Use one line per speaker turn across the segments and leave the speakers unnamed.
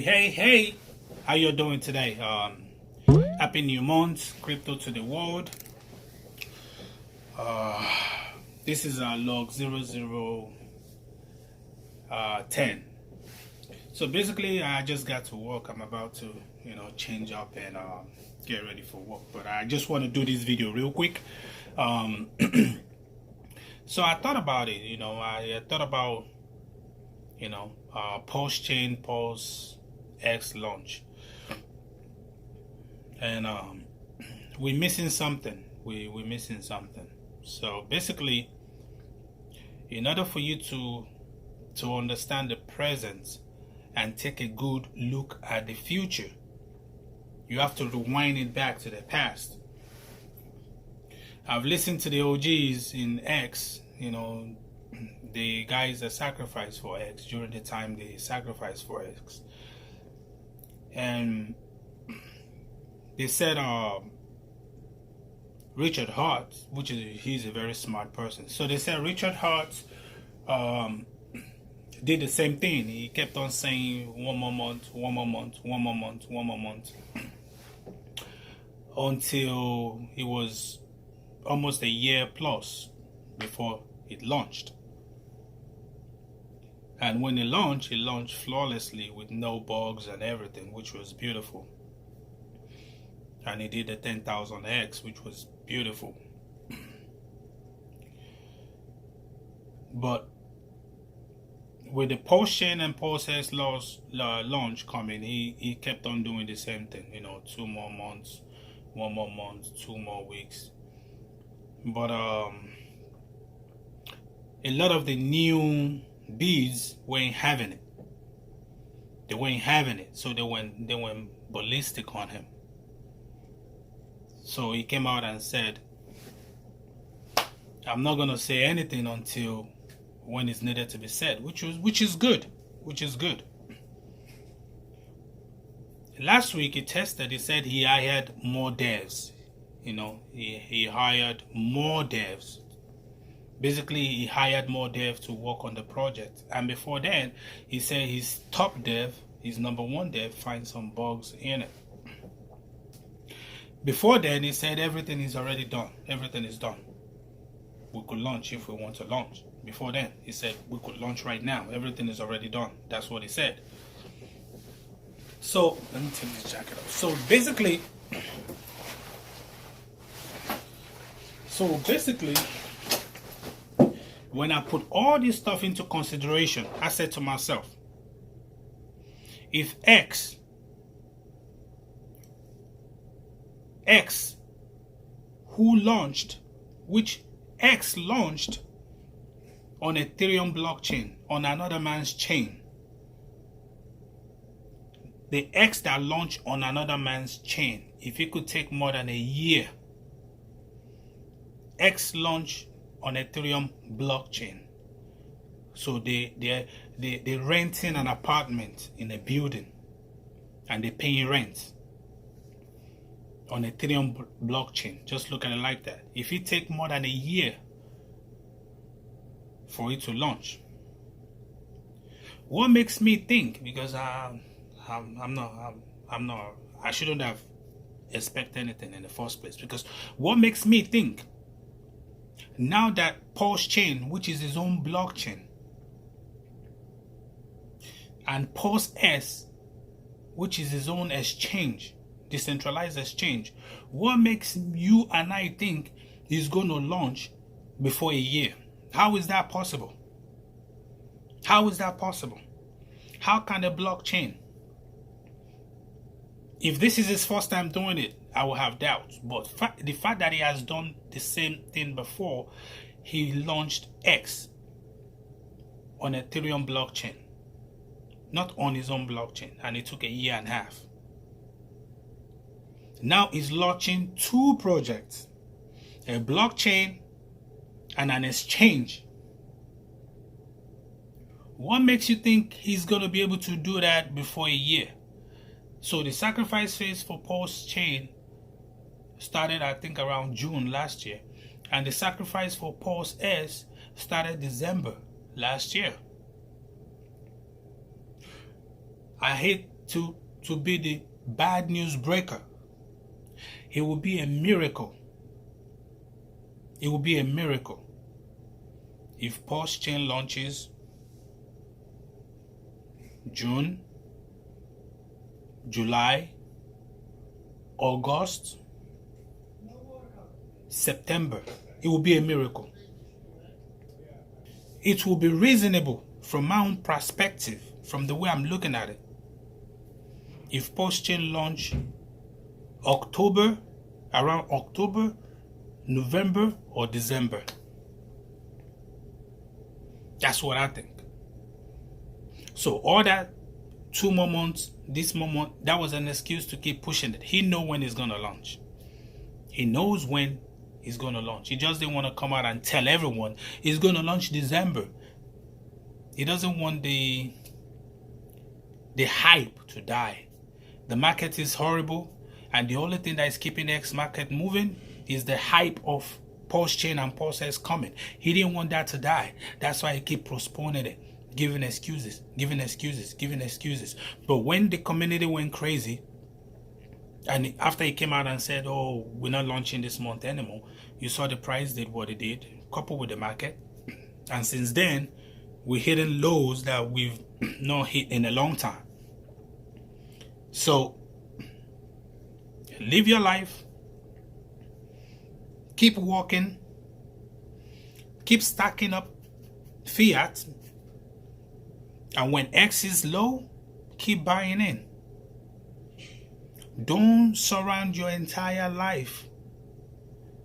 Hey, how you doing today? Happy new month, crypto to the world. This is log 0010. So basically, I just got to work. I'm about to, change up and get ready for work. But I just want to do this video real quick. So I thought about it. I thought about, Pulsechain, pulsex launch, and we're missing something. We're missing something. So basically, in order for you to understand the present and take a good look at the future, you have to rewind it back to the past. I've listened to the OGs in X, the guys that sacrificed for X during the time they sacrificed for X. And they said Richard Hart, he's a very smart person. So they said Richard Hart did the same thing. He kept on saying one more month, until it was almost a year plus before it launched. And when it launched flawlessly with no bugs and everything, which was beautiful. And he did the 10,000x, which was beautiful. But with the Pulsechain and pulsex launch coming, he kept on doing the same thing. 2 more months, 1 more month, 2 more weeks. But a lot of the new bees weren't having it. They weren't having it, so they went ballistic on him. So he came out and said, "I'm not gonna say anything until when it's needed to be said," which is good. Last week he tested. He said he hired more devs. He hired more devs. Basically, he hired more devs to work on the project. And before then, he said his top dev, his number one dev, finds some bugs in it. Before then, he said everything is already done. Everything is done. We could launch if we want to launch. Before then, he said we could launch right now. Everything is already done. That's what he said. So, let me take this jacket off. So basically, when I put all this stuff into consideration, I said to myself, if X who launched, which X launched on Ethereum blockchain, on another man's chain, the X that launched on another man's chain, if it could take more than a year, X launched on Ethereum blockchain. So they're renting an apartment in a building and they're paying rent on Ethereum blockchain. Just look at it like that. If it take more than a year for it to launch, what makes me think, because I shouldn't have expected anything in the first place, because what makes me think, now that Pulsechain, which is his own blockchain, and pulsex, which is his own exchange, decentralized exchange, what makes you and I think he's going to launch before a year? How is that possible? How is that possible? How can a blockchain, if this is his first time doing it, I will have doubts. But the fact that he has done the same thing before, he launched X on Ethereum blockchain, not on his own blockchain, and it took a year and a half. Now he's launching 2 projects, a blockchain and an exchange. What makes you think he's going to be able to do that before a year? So the sacrifice phase for Pulsechain started, I think, around June last year, and the sacrifice for pulsex started December last year. I hate to be the bad news breaker. It will be a miracle. It will be a miracle if Pulsechain launches June, July, August, September. It will be a miracle. It will be reasonable from my own perspective, from the way I'm looking at it. If Pulsechain launch October, around October, November, or December. That's what I think. So all that 2 more months, this moment, that was an excuse to keep pushing it. He knows when he's gonna launch. He knows when he's gonna launch. He just didn't want to come out and tell everyone he's gonna launch December. He doesn't want the hype to die. The market is horrible, and the only thing that is keeping the X market moving is the hype of Pulsechain and pulsex coming. He didn't want that to die. That's why he keep postponing it, giving excuses. But when the community went crazy, and after he came out and said, oh, we're not launching this month anymore, you saw the price did what it did, coupled with the market. And since then, we're hitting lows that we've not hit in a long time. So, live your life. Keep walking. Keep stacking up fiat. And when X is low, keep buying in. Don't surround your entire life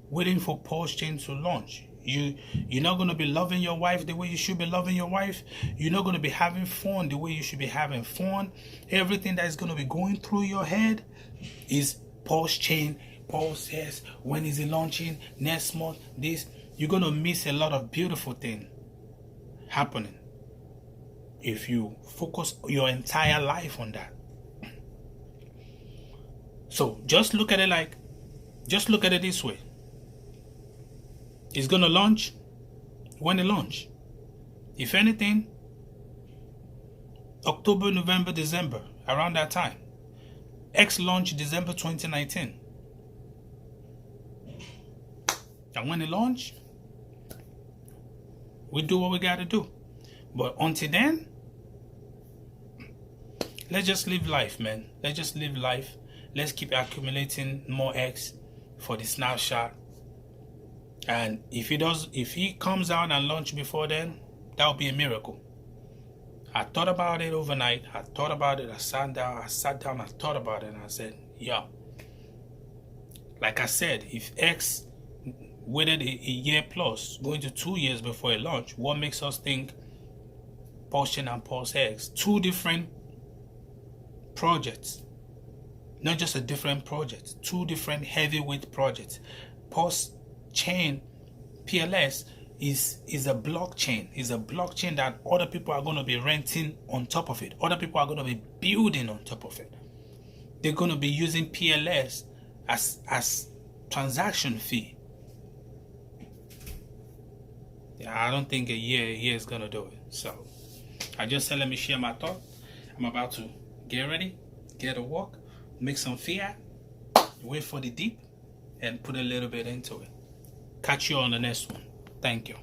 waiting for Pulsechain to launch. You're not going to be loving your wife the way you should be loving your wife. You're not going to be having fun the way you should be having fun. Everything that is going to be going through your head is Pulsechain, pulsex, when is it launching, next month, this. You're going to miss a lot of beautiful things happening if you focus your entire life on that. So just look at it this way. It's going to launch when it launch. If anything, October, November, December, around that time. X launch December 2019. And when it launch, we do what we got to do. But until then, let's just live life, man. Let's just live life. Let's keep accumulating more X for the snapshot. And if he comes out and launch before then, that would be a miracle. I thought about it overnight. I thought about it. I sat down, I thought about it, and I said, yeah. Like I said, if X waited a year plus, going to 2 years before it launch, what makes us think Pulsechain and pulsex, two different projects? Not just a different project, two different heavyweight projects. Pulsechain, PLS, is a blockchain. Is a blockchain that other people are going to be renting on top of it. Other people are going to be building on top of it. They're going to be using PLS as transaction fee. Yeah, I don't think a year is going to do it. So I just said, let me share my thought. I'm about to get ready, get a walk, make some fiat, wait for the dip, and put a little bit into it. Catch you on the next one. Thank you.